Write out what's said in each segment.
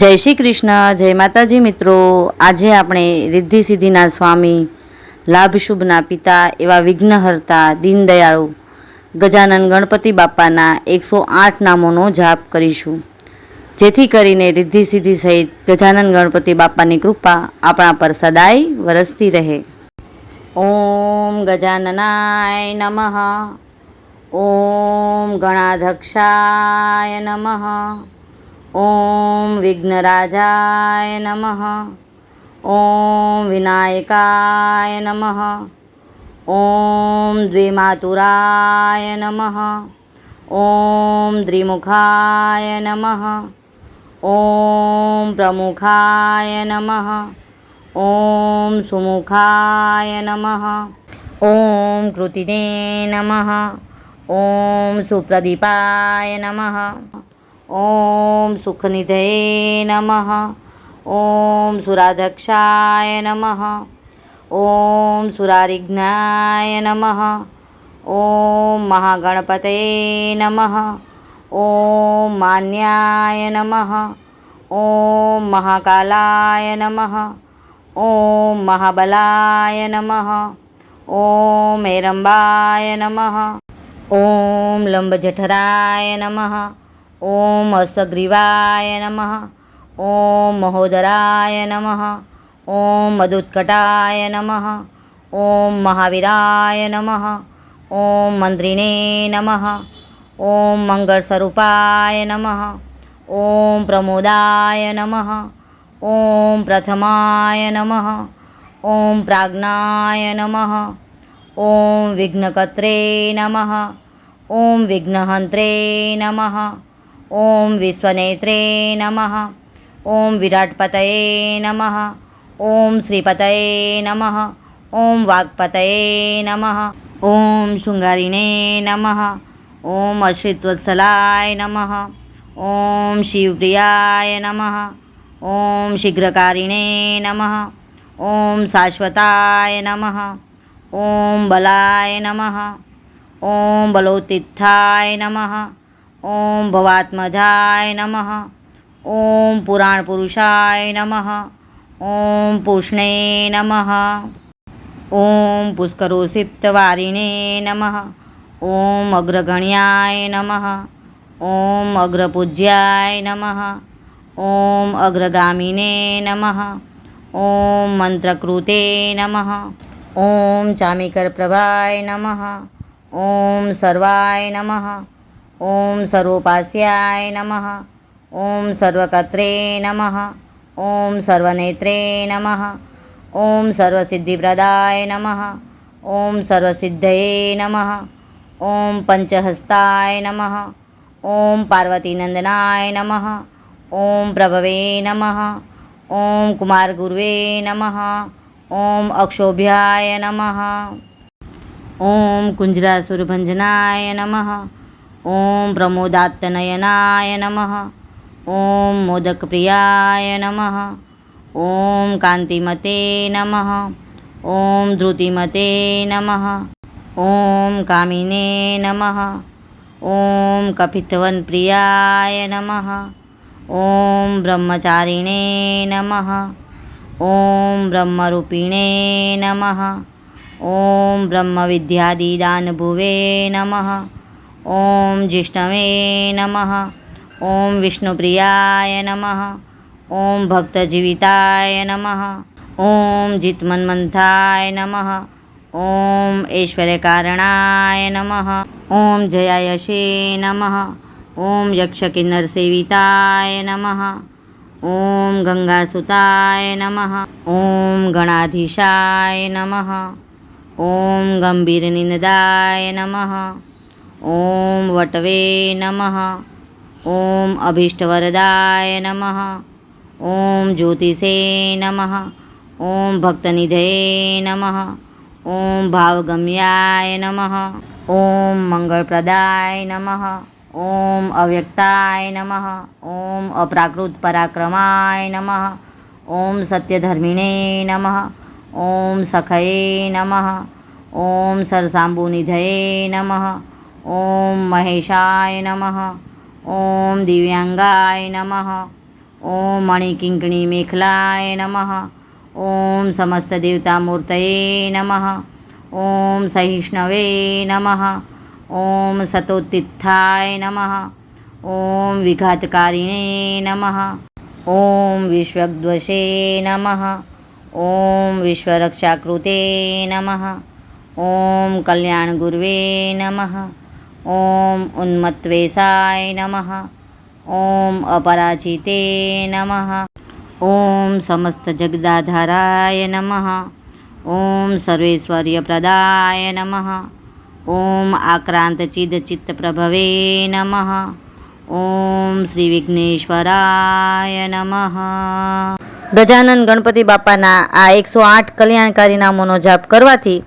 જય શ્રી કૃષ્ણ, જય માતાજી મિત્રો। આજે આપણે રિદ્ધિ સિદ્ધિના સ્વામી, લાભ શુભના પિતા એવા વિઘ્નહર્તા દીનદયાળુ ગજાનન ગણપતિ બાપાના 108 નામોનો જાપ કરીશું, જેથી કરીને રિદ્ધિ સિદ્ધિ સહિત ગજાનન ગણપતિ બાપાની કૃપા આપણા પર સદાય વરસતી રહે। ઓમ ગજાનનાય નમઃ। ઓમ ગણાધક્ષાય નમઃ। ઓમ વિઘ્નરાજાય નમઃ। ઓમ વિનાયકાય નમઃ। ઓમ દ્વિમાતુરાય નમઃ। ઓમ દ્વિમુખાય નમઃ। ઓમ પ્રમુખાય નમઃ। ઓમ સુમુખાય નમઃ। ઓમ કૃતિને નમઃ। ઓમ સુપ્રદીપાય નમઃ। ઓમ સુખનિધયે નમઃ। ઓમ સુરાધક્ષાય નમઃ। ઓમ સુરારિઘ્નાય નમઃ। ઓમ મહાગણપતયે નમઃ। ઓમ માન્યાય નમઃ। ઓમ મહાકાલાય નમઃ। ઓમ મહાબલાય નમઃ। ઓમ હેરંબાય નમઃ। ઓમ લંબજઠરાય નમઃ। ઓમ અશ્વગ્રીવાય નમઃ। ઓમ મહોદરાય નમઃ। ઓમ મદુત્કટાય નમઃ। ઓમ મહાવીરાય નમઃ। ઓમ મંત્રિણે નમઃ। ઓમ મંગળસ્વરૂપાય નમઃ। ઓમ પ્રમોદાય નમઃ। ઓમ પ્રથમાય નમઃ। ઓમ પ્રાજ્ઞાય નમઃ। ઓમ વિઘ્નકર્ત્રે નમઃ। ઓમ વિઘ્નહંત્રે નમઃ। ઓમ વિશ્વનેત્રે નમઃ। ઓમ વિરાટપતયે નમઃ। ઓમ શ્રીપતયે નમઃ। ઓમ વાગપતયે નમઃ। ઓમ શૃંગારિણે નમઃ। ઓમ અશ્રિતવત્સલાય નમઃ। ઓમ શિવપ્રિયાય નમઃ। ઓમ શીઘ્રકારિણે નમઃ। ઓમ શાશ્વતાય નમઃ। ઓમ બલાય નમઃ। ઓમ બલોત્તિથાય નમઃ। ઓમ ભવાત્મજાય નમઃ। ઓમ પુરાણપુરુષાય નમઃ। ઓમ પૂષ્ણે નમઃ। ઓમ પુષ્કરોષિપ્તવારિણે નમઃ। ઓમ અગ્રગણ્યાય નમઃ। ઓમ અગ્રપૂજ્યાય નમઃ। ઓમ અગ્રગામિને નમઃ। ઓમ મંત્રકૃતે નમઃ। ઓમ ચામિકરપ્રભાય નમઃ। ઓમ સર્વાય નમઃ। ઓમ સર્વોપાસ્યાય નમઃ। ઓમ સર્વકર્ત્રે નમઃ। ઓમ સર્વનેત્રે નમઃ। ઓમ સર્વસિદ્ધિપ્રદાય નમઃ। ઓમ સર્વસિદ્ધયે નમઃ। ઓમ પંચહસ્તાય નમઃ। ઓમ પાર્વતીનંદનાય નમઃ। ઓમ પ્રભવે નમઃ। ઓમ કુમારગુરુવે નમઃ। ઓમ અક્ષોભ્યાય નમઃ। ઓમ કુંજરાસુરભંજનાય નમઃ। ઓમ પ્રમોદાત્તનયનાય નમઃ। ઓમ મોદકપ્રિયાય નમઃ। ઓમ કાંતિમતે નમઃ। ઓમ ધૃતિમતે નમઃ। ઓમ કામિને નમઃ। ઓમ કપિતવનપ્રિયાય નમઃ। ઓમ બ્રહ્મચારિણે નમઃ। ઓમ બ્રહ્મરૂપિણે નમઃ। ઓમ બ્રહ્મવિદ્યાદિદાનભુવે નમઃ। ઓમ જિષ્ણવે નમઃ। ઓમ વિષ્ણુપ્રિયાય નમઃ। ઓમ ભક્તજીવિતાય નમઃ। ઓમ જિતમન્મથાય નમઃ। ઓમ ઐશ્વર્યકારણાય નમઃ। ઓમ જયાયશે નમઃ। ઓમ યક્ષકિન્નરસેવિતાય નમઃ। ઓમ ગંગાસુતાય નમઃ। ઓમ ગણાધીશાય નમઃ। ઓમ ગંભીરનિનદાય નમઃ। ઓમ વટવે નમઃ। ઓમ અભીષ્ટવરદાય નમઃ। ઓમ જ્યોતિષે નમઃ। ઓમ ભક્તનિધયે નમઃ। ઓમ ભાવગમ્યાય નમઃ। ઓમ મંગળપ્રદાય નમઃ। ઓમ અવ્યક્તાય નમઃ। ઓમ અપ્રાકૃત પરાક્રમાય નમઃ। ઓમ સત્યધર્મિણે નમઃ। ઓમ સખયે નમઃ। ઓમ સરસાંબુનિધયે નમઃ। ઓમ મહેશાય નમઃ। ઓમ દિવ્યાંગાય નમઃ। ઓમ મણિકિંકણી મેખલાય નમઃ. ઓમ સમસ્ત દેવતા મૂર્તયે નમઃ. ઓમ સહિષ્ણવે નમઃ. ઓમ સતોત્થાય નમઃ. ઓમ વિઘાતકારિણે નમઃ. ઓમ વિશ્વગ્દ્વશે નમઃ. ઓમ વિશ્વરક્ષાકૃતે નમઃ. ઓમ કલ્યાણગુર્વે નમઃ. ઓમ ઉન્મત્વેશાય નમઃ. ઓમ અપરાજિતે નમઃ. ઓમ સમસ્ત જગદાધારાય નમઃ. ઓમ સર્વૈશ્વર્યપ્રદાય નમઃ. ઓમ આક્રાંતચિદચિત્તપ્રભવે નમઃ. ઓમ શ્રી વિઘ્નેશ્વરાય નમઃ. ગજાનન ગણપતિ બાપાના આ 108 કલ્યાણકારી નામોનો જાપ કરવાથી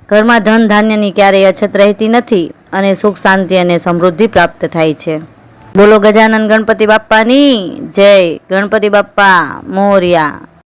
ઘરમાં ધન ધાન્યની ક્યારેય અછત રહેતી નથી અને સુખ શાંતિ અને સમૃદ્ધિ પ્રાપ્ત થાય છે. બોલો ગજાનન ગણપતિ બાપ્પાની જય. ગણપતિ બાપ્પા મોર્યા.